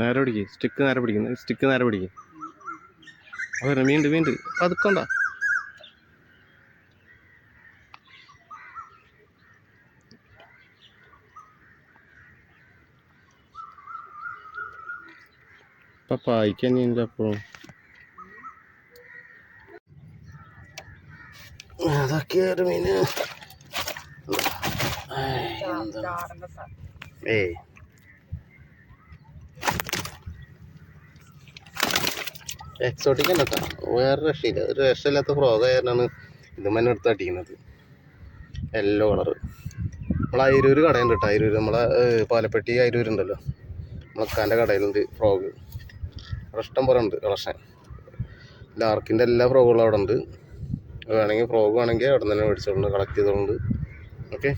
നേരെ പിടിക്കും, സ്റ്റിക്ക് നേരെ പിടിക്കും, സ്റ്റിക്ക് നേരെ പിടിക്കും. അവരെ വീണ്ടും പതുക്കണ്ട. ഇപ്പം പായിക്കാൻ അപ്പോഴും അതൊക്കെയാണ് മീന്. ഏയ് എക്സോട്ടിക് അല്ല കേട്ടോ, വേറെ രക്ഷയില്ല. ഒരു രക്ഷയില്ലാത്ത ഫ്രോഗ് ആയിരുന്നാണ് ഇത് മന്നെ എടുത്ത് അടിക്കുന്നത്. Yellow colour. നമ്മളെ അയിരൂർ കടയുണ്ട് കേട്ടോ, അയിരൂർ നമ്മളെ പാലപ്പെട്ടി അയിരൂരുണ്ടല്ലോ, മക്കാൻ്റെ കടയിലുണ്ട് ഫ്രോഗ്. അവിടെ ഇഷ്ടം പോലെ ഉണ്ട് കളക്ഷൻ. ലാർക്കിൻ്റെ എല്ലാ ഫ്രോഗുകളും അവിടെ ഉണ്ട്. വേണമെങ്കിൽ ഫ്രോഗ് വേണമെങ്കിൽ അവിടെ നിന്ന് തന്നെ മേടിച്ചോണ്ട് കളക്ട് ചെയ്തോണ്ട്. ഓക്കെ.